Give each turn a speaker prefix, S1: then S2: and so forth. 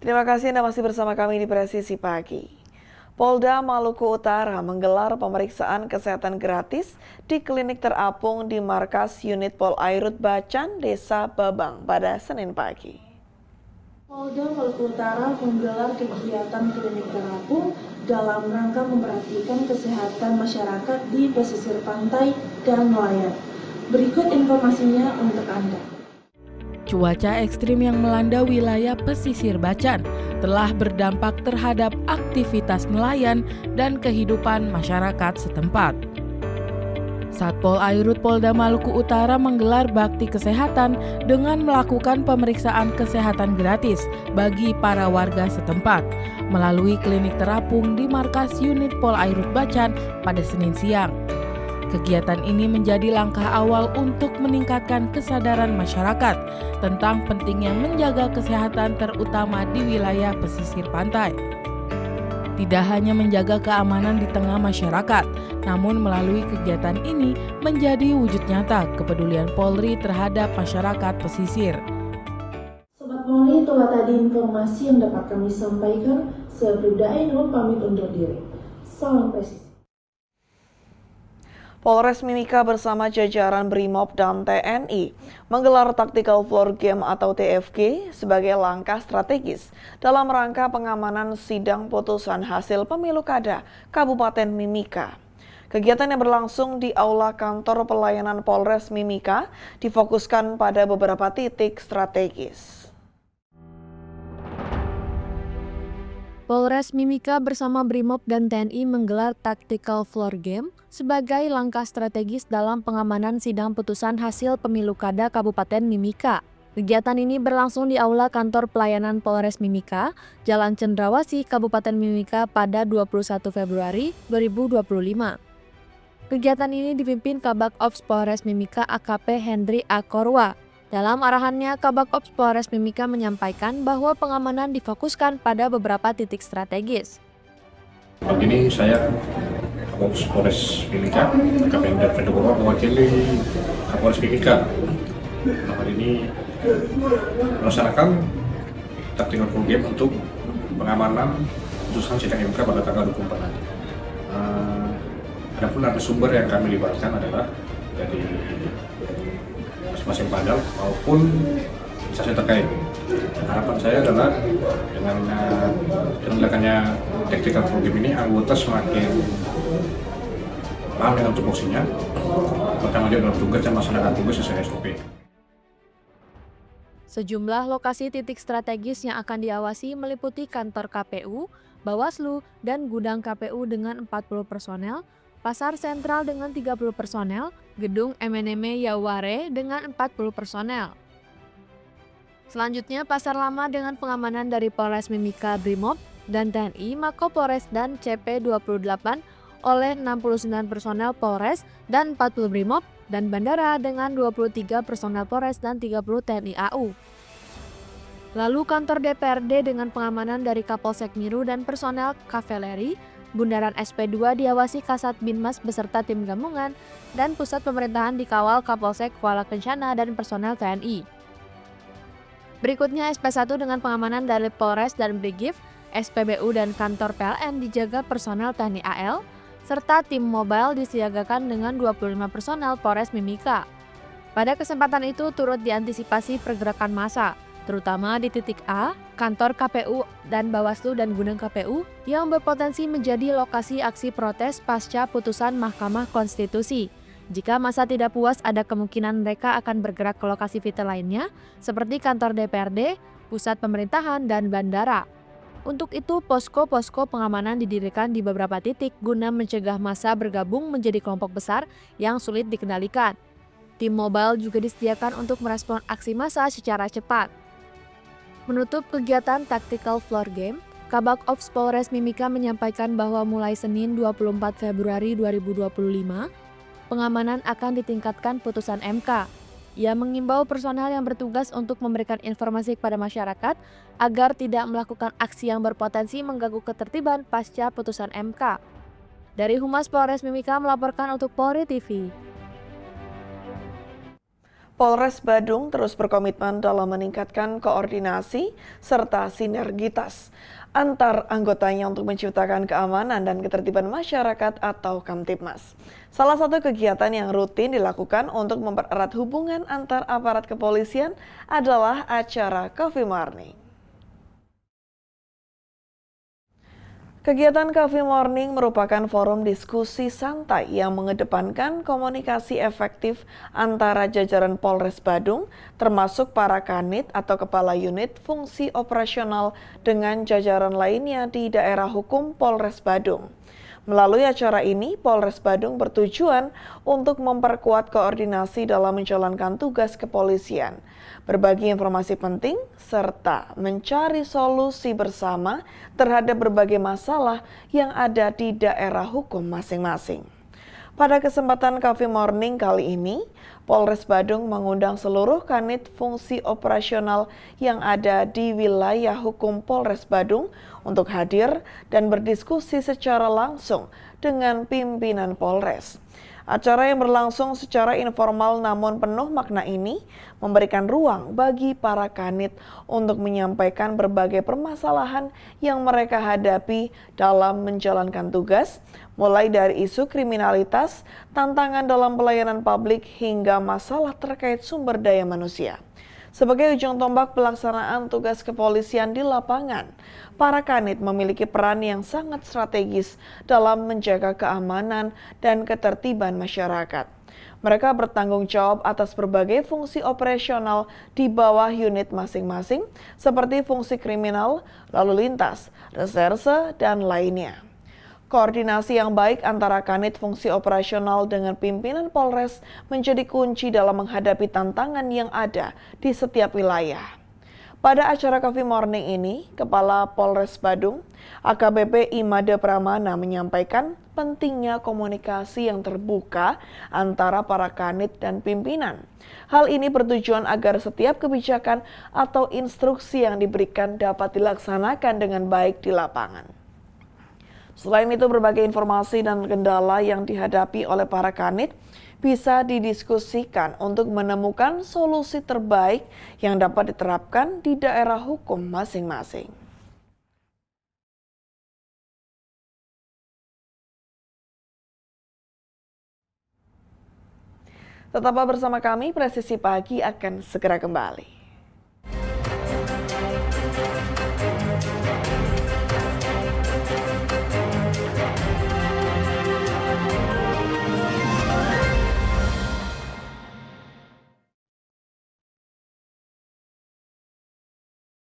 S1: Terima kasih Anda masih bersama kami di Presisi Pagi. Polda Maluku Utara menggelar pemeriksaan kesehatan gratis di klinik terapung di markas unit Pol Airut Bacan, Desa Babang pada Senin pagi.
S2: Polda Maluku Utara menggelar kegiatan klinik terapung dalam rangka memperhatikan kesehatan masyarakat di pesisir pantai dan nelayan. Berikut informasinya untuk Anda.
S3: Cuaca ekstrim yang melanda wilayah pesisir Bacan telah berdampak terhadap aktivitas nelayan dan kehidupan masyarakat setempat. Satpol Airut Polda Maluku Utara menggelar bakti kesehatan dengan melakukan pemeriksaan kesehatan gratis bagi para warga setempat melalui klinik terapung di markas unit Pol Airut Bacan pada Senin siang. Kegiatan ini menjadi langkah awal untuk meningkatkan kesadaran masyarakat tentang pentingnya menjaga kesehatan terutama di wilayah pesisir pantai. Tidak hanya menjaga keamanan di tengah masyarakat, namun melalui kegiatan ini menjadi wujud nyata kepedulian Polri terhadap masyarakat pesisir.
S2: Sobat Polri, itulah tadi informasi yang dapat kami sampaikan. Saya Bribda Ainul pamit undur diri. Salam presisi.
S1: Polres Mimika bersama jajaran Brimob dan TNI menggelar Tactical Floor Game atau TFG sebagai langkah strategis dalam rangka pengamanan sidang putusan hasil pemilu kada Kabupaten Mimika. Kegiatan yang berlangsung di Aula Kantor Pelayanan Polres Mimika difokuskan pada beberapa titik strategis.
S4: Polres Mimika bersama Brimob dan TNI menggelar Tactical Floor Game sebagai langkah strategis dalam pengamanan sidang putusan hasil pemilu kada Kabupaten Mimika. Kegiatan ini berlangsung di Aula Kantor Pelayanan Polres Mimika, Jalan Cendrawasih, Kabupaten Mimika pada 21 Februari 2025. Kegiatan ini dipimpin Kabak Ops Polres Mimika AKP Hendri Akorwa. Dalam arahannya, Kabak Ops Polres Mimika menyampaikan bahwa pengamanan difokuskan pada beberapa titik strategis.
S5: Pagi ini saya Kabak Ops Polres Mimika, AKP Hendri Akorwa mewakili Kapolres Mimika. Hari ini melaksanakan tactical full game untuk pengamanan putusan sidang MK pada tanggal 24 nanti. Adapun narasumber yang kami libatkan adalah dari masing-masing padal maupun instansi terkait. Harapan saya adalah dengan dilakukannya tactical full game ini anggota semakin paham dengan tupoksinya, bertanggung jawab dalam tugas dan melaksanakan tugas sesuai SOP.
S4: Sejumlah lokasi titik strategis yang akan diawasi meliputi kantor KPU, Bawaslu, dan gudang KPU dengan 40 personel, pasar sentral dengan 30 personel, gedung MNM Yaware dengan 40 personel. Selanjutnya, pasar lama dengan pengamanan dari Polres Mimika Brimob dan TNI, Mako Polres dan CP28 oleh 69 personel Polres dan 40 Brimob, dan bandara dengan 23 personel Polres dan 30 TNI AU. Lalu kantor DPRD dengan pengamanan dari Kapolsek Miru dan personel kavaleri, Bundaran SP2 diawasi Kasat Binmas beserta tim gabungan, dan pusat pemerintahan dikawal Kapolsek Kuala Kencana dan personel TNI. Berikutnya SP1 dengan pengamanan dari Polres dan Brigif, SPBU dan kantor PLN dijaga personel TNI AL, serta tim mobile disiagakan dengan 25 personel Polres Mimika. Pada kesempatan itu turut diantisipasi pergerakan massa, terutama di titik A, kantor KPU dan Bawaslu dan gudang KPU yang berpotensi menjadi lokasi aksi protes pasca putusan Mahkamah Konstitusi. Jika massa tidak puas, ada kemungkinan mereka akan bergerak ke lokasi vital lainnya, seperti kantor DPRD, pusat pemerintahan, dan bandara. Untuk itu, posko-posko pengamanan didirikan di beberapa titik guna mencegah massa bergabung menjadi kelompok besar yang sulit dikendalikan. Tim mobile juga disediakan untuk merespon aksi massa secara cepat. Menutup kegiatan Tactical Floor Game, Kabak Ops Polres Mimika menyampaikan bahwa mulai Senin 24 Februari 2025, pengamanan akan ditingkatkan putusan MK. Ia mengimbau personel yang bertugas untuk memberikan informasi kepada masyarakat agar tidak melakukan aksi yang berpotensi mengganggu ketertiban pasca putusan MK. Dari Humas Polres Mimika melaporkan untuk Polri TV.
S1: Polres Badung terus berkomitmen dalam meningkatkan koordinasi serta sinergitas antar anggotanya untuk menciptakan keamanan dan ketertiban masyarakat atau Kamtibmas. Salah satu kegiatan yang rutin dilakukan untuk mempererat hubungan antar aparat kepolisian adalah acara Coffee Morning. Kegiatan Coffee Morning merupakan forum diskusi santai yang mengedepankan komunikasi efektif antara jajaran Polres Badung, termasuk para kanit atau kepala unit fungsi operasional dengan jajaran lainnya di daerah hukum Polres Badung. Melalui acara ini, Polres Badung bertujuan untuk memperkuat koordinasi dalam menjalankan tugas kepolisian, berbagi informasi penting, serta mencari solusi bersama terhadap berbagai masalah yang ada di daerah hukum masing-masing. Pada kesempatan Coffee Morning kali ini, Polres Badung mengundang seluruh kanit fungsi operasional yang ada di wilayah hukum Polres Badung untuk hadir dan berdiskusi secara langsung dengan pimpinan Polres. Acara yang berlangsung secara informal namun penuh makna ini memberikan ruang bagi para kanit untuk menyampaikan berbagai permasalahan yang mereka hadapi dalam menjalankan tugas, mulai dari isu kriminalitas, tantangan dalam pelayanan publik hingga masalah terkait sumber daya manusia. Sebagai ujung tombak pelaksanaan tugas kepolisian di lapangan, para kanit memiliki peran yang sangat strategis dalam menjaga keamanan dan ketertiban masyarakat. Mereka bertanggung jawab atas berbagai fungsi operasional di bawah unit masing-masing, seperti fungsi kriminal, lalu lintas, reserse, dan lainnya. Koordinasi yang baik antara kanit fungsi operasional dengan pimpinan Polres menjadi kunci dalam menghadapi tantangan yang ada di setiap wilayah. Pada acara Coffee Morning ini, Kepala Polres Badung, AKBP Imade Pramana menyampaikan pentingnya komunikasi yang terbuka antara para kanit dan pimpinan. Hal ini bertujuan agar setiap kebijakan atau instruksi yang diberikan dapat dilaksanakan dengan baik di lapangan. Selain itu, berbagai informasi dan kendala yang dihadapi oleh para kanit bisa didiskusikan untuk menemukan solusi terbaik yang dapat diterapkan di daerah hukum masing-masing. Tetaplah bersama kami, Presisi Pagi akan segera kembali.